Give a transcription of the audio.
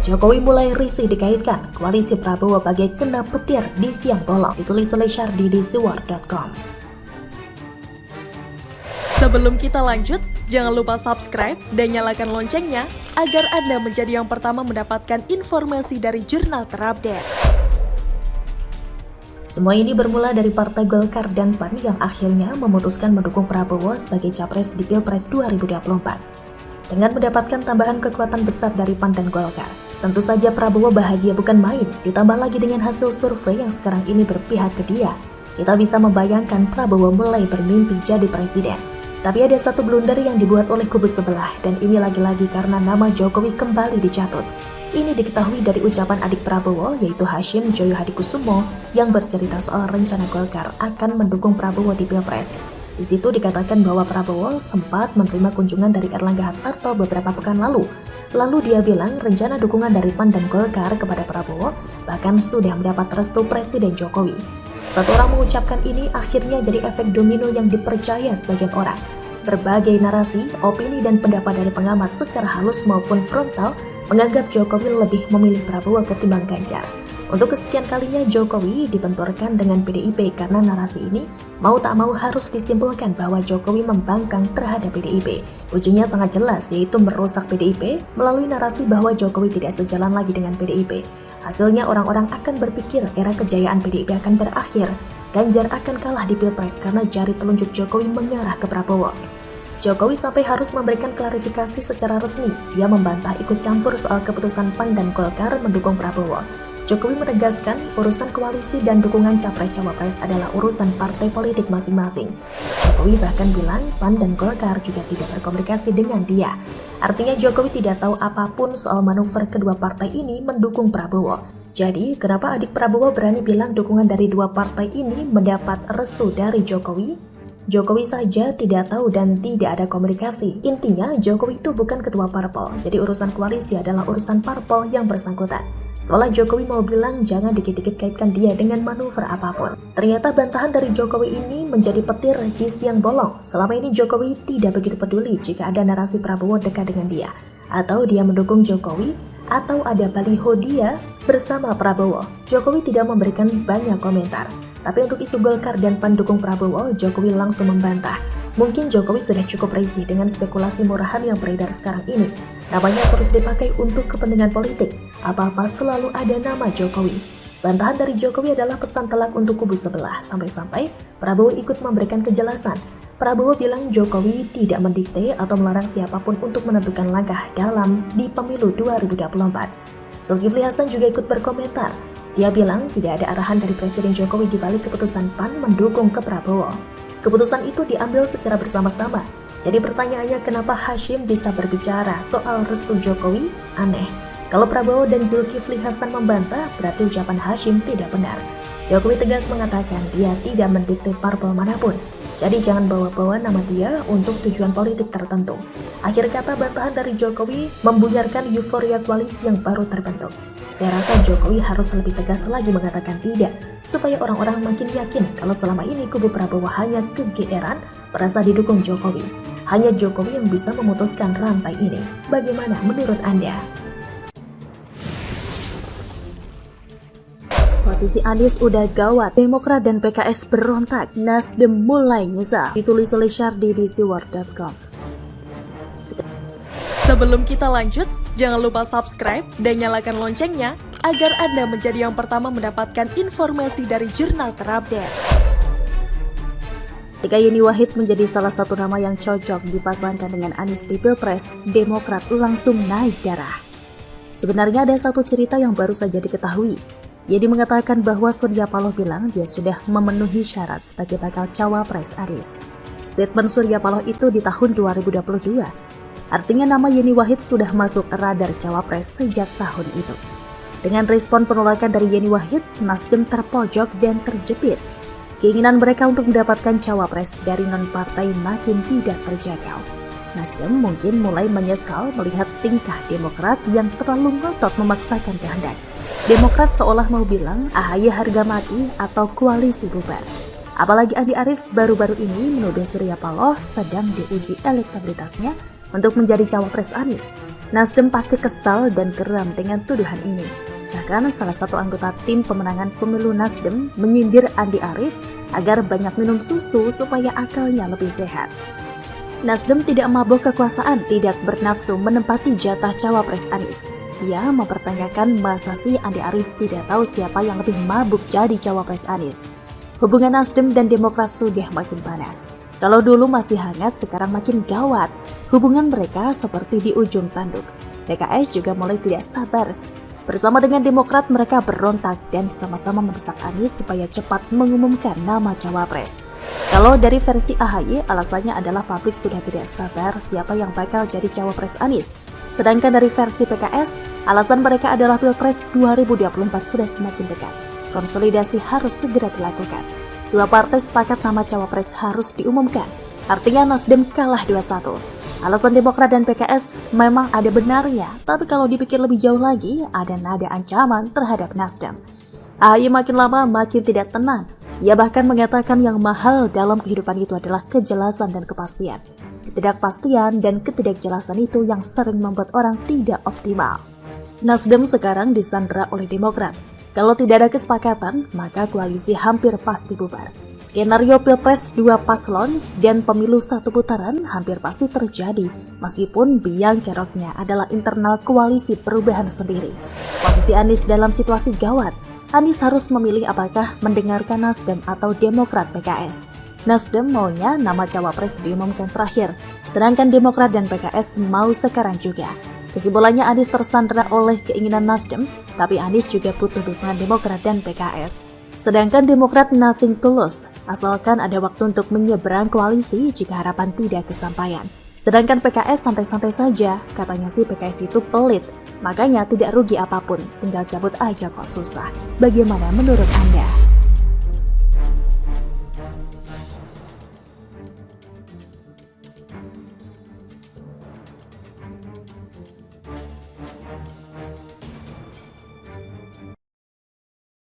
Jokowi mulai risih dikaitkan koalisi Prabowo bagai kena petir di siang bolong, ditulis oleh Syardi di siwar.com. Sebelum kita lanjut, jangan lupa subscribe dan nyalakan loncengnya agar Anda menjadi yang pertama mendapatkan informasi dari jurnal terupdate. Semua ini bermula dari Partai Golkar dan PAN yang akhirnya memutuskan mendukung Prabowo sebagai capres di Pilpres 2024. Dengan mendapatkan tambahan kekuatan besar dari PAN dan Golkar, tentu saja Prabowo bahagia bukan main, ditambah lagi dengan hasil survei yang sekarang ini berpihak ke dia. Kita bisa membayangkan Prabowo mulai bermimpi jadi presiden. Tapi ada satu blunder yang dibuat oleh kubu sebelah, dan ini lagi-lagi karena nama Jokowi kembali dicatut. Ini diketahui dari ucapan adik Prabowo, yaitu Hashim Joyo Hadikusumo, yang bercerita soal rencana Golkar akan mendukung Prabowo di Pilpres. Di situ dikatakan bahwa Prabowo sempat menerima kunjungan dari Erlangga Hartarto beberapa pekan lalu. Lalu dia bilang rencana dukungan dari PAN dan Golkar kepada Prabowo bahkan sudah mendapat restu Presiden Jokowi. Satu orang mengucapkan ini akhirnya jadi efek domino yang dipercaya sebagian orang. Berbagai narasi, opini, dan pendapat dari pengamat secara halus maupun frontal menganggap Jokowi lebih memilih Prabowo ketimbang Ganjar. Untuk kesekian kalinya Jokowi dibenturkan dengan PDIP karena narasi ini mau tak mau harus disimpulkan bahwa Jokowi membangkang terhadap PDIP. Ujungnya sangat jelas, yaitu merusak PDIP melalui narasi bahwa Jokowi tidak sejalan lagi dengan PDIP. Hasilnya orang-orang akan berpikir era kejayaan PDIP akan berakhir. Ganjar akan kalah di Pilpres karena jari telunjuk Jokowi mengarah ke Prabowo. Jokowi sampai harus memberikan klarifikasi secara resmi. Dia membantah ikut campur soal keputusan PAN dan Golkar mendukung Prabowo. Jokowi menegaskan urusan koalisi dan dukungan capres-cawapres adalah urusan partai politik masing-masing. Jokowi bahkan bilang PAN dan Golkar juga tidak berkomunikasi dengan dia. Artinya Jokowi tidak tahu apapun soal manuver kedua partai ini mendukung Prabowo. Jadi, kenapa adik Prabowo berani bilang dukungan dari dua partai ini mendapat restu dari Jokowi? Jokowi saja tidak tahu dan tidak ada komunikasi. Intinya, Jokowi itu bukan ketua parpol, jadi urusan koalisi adalah urusan parpol yang bersangkutan. Seolah Jokowi mau bilang jangan dikit-dikit kaitkan dia dengan manuver apapun. Ternyata bantahan dari Jokowi ini menjadi petir di siang bolong. Selama ini Jokowi tidak begitu peduli jika ada narasi Prabowo dekat dengan dia, atau dia mendukung Jokowi, atau ada baliho dia bersama Prabowo. Jokowi tidak memberikan banyak komentar. Tapi untuk isu Golkar dan PAN dukung Prabowo, Jokowi langsung membantah. Mungkin Jokowi sudah cukup risih dengan spekulasi murahan yang beredar sekarang ini. Namanya terus dipakai untuk kepentingan politik. Apa-apa selalu ada nama Jokowi. Bantahan dari Jokowi adalah pesan telak untuk kubu sebelah. Sampai-sampai Prabowo ikut memberikan kejelasan. Prabowo bilang Jokowi tidak mendikte atau melarang siapapun untuk menentukan langkah dalam di pemilu 2024. Zulkifli Hasan juga ikut berkomentar. Dia bilang tidak ada arahan dari Presiden Jokowi di balik keputusan PAN mendukung ke Prabowo. Keputusan itu diambil secara bersama-sama. Jadi pertanyaannya kenapa Hashim bisa berbicara soal restu Jokowi? Aneh. Kalau Prabowo dan Zulkifli Hasan membantah, berarti ucapan Hashim tidak benar. Jokowi tegas mengatakan dia tidak mendikte parpol manapun. Jadi jangan bawa-bawa nama dia untuk tujuan politik tertentu. Akhir kata bantahan dari Jokowi membuyarkan euforia koalisi yang baru terbentuk. Saya rasa Jokowi harus lebih tegas lagi mengatakan tidak, supaya orang-orang makin yakin kalau selama ini kubu Prabowo hanya kegeeran merasa didukung Jokowi. Hanya Jokowi yang bisa memutuskan rantai ini. Bagaimana menurut Anda? Posisi Anies udah gawat, Demokrat dan PKS berontak, Nasdem mulai nyesal, ditulis oleh Syardi di siwar.com. Sebelum kita lanjut, jangan lupa subscribe dan nyalakan loncengnya agar Anda menjadi yang pertama mendapatkan informasi dari jurnal terupdate. Ketika Yeni Wahid menjadi salah satu nama yang cocok dipasangkan dengan Anies di Pilpres, Demokrat langsung naik darah. Sebenarnya ada satu cerita yang baru saja diketahui. Yeni mengatakan bahwa Surya Paloh bilang dia sudah memenuhi syarat sebagai bakal cawapres Anies. Statement Surya Paloh itu di tahun 2022. Artinya nama Yeni Wahid sudah masuk radar cawapres sejak tahun itu. Dengan respon penolakan dari Yeni Wahid, Nasdem terpojok dan terjepit. Keinginan mereka untuk mendapatkan cawapres dari non-partai makin tidak terjangkau. Nasdem mungkin mulai menyesal melihat tingkah Demokrat yang terlalu ngotot memaksakan kehendak. Demokrat seolah mau bilang AHY harga mati atau koalisi bubar. Apalagi Andi Arief baru-baru ini menuduh Surya Paloh sedang diuji elektabilitasnya untuk menjadi cawapres Anies. Nasdem pasti kesal dan geram dengan tuduhan ini. Bahkan salah satu anggota tim pemenangan pemilu Nasdem menyindir Andi Arief agar banyak minum susu supaya akalnya lebih sehat. Nasdem tidak mabuk kekuasaan, tidak bernafsu menempati jatah cawapres Anies. Dia mempertanyakan masa sih Andi Arief tidak tahu siapa yang lebih mabuk jadi cawapres Anies. Hubungan Nasdem dan Demokrat sudah makin panas. Kalau dulu masih hangat, sekarang makin gawat. Hubungan mereka seperti di ujung tanduk. PKS juga mulai tidak sabar. Bersama dengan Demokrat mereka berontak dan sama-sama mendesak Anies supaya cepat mengumumkan nama cawapres. Kalau dari versi AHY, alasannya adalah publik sudah tidak sabar siapa yang bakal jadi cawapres Anies. Sedangkan dari versi PKS, alasan mereka adalah Pilpres 2024 sudah semakin dekat. Konsolidasi harus segera dilakukan. Dua partai sepakat nama cawapres harus diumumkan. Artinya Nasdem kalah 2-1. Alasan Demokrat dan PKS memang ada benarnya, tapi kalau dipikir lebih jauh lagi, ada nada ancaman terhadap Nasdem. AHY makin lama makin tidak tenang. Ia bahkan mengatakan yang mahal dalam kehidupan itu adalah kejelasan dan kepastian. Ketidakpastian dan ketidakjelasan itu yang sering membuat orang tidak optimal. Nasdem sekarang disandera oleh Demokrat. Kalau tidak ada kesepakatan, maka koalisi hampir pasti bubar. Skenario Pilpres 2 paslon dan pemilu 1 putaran hampir pasti terjadi, meskipun biang keroknya adalah internal koalisi perubahan sendiri. Posisi Anies dalam situasi gawat. Anies harus memilih apakah mendengarkan Nasdem atau Demokrat PKS. Nasdem maunya nama cawapres diumumkan terakhir, sedangkan Demokrat dan PKS mau sekarang juga. Kesimpulannya Anies tersandera oleh keinginan Nasdem, tapi Anies juga butuh dukungan Demokrat dan PKS. Sedangkan Demokrat nothing to lose, asalkan ada waktu untuk menyeberang koalisi jika harapan tidak kesampaian. Sedangkan PKS santai-santai saja, katanya sih PKS itu pelit, makanya tidak rugi apapun, tinggal cabut aja kok susah. Bagaimana menurut Anda?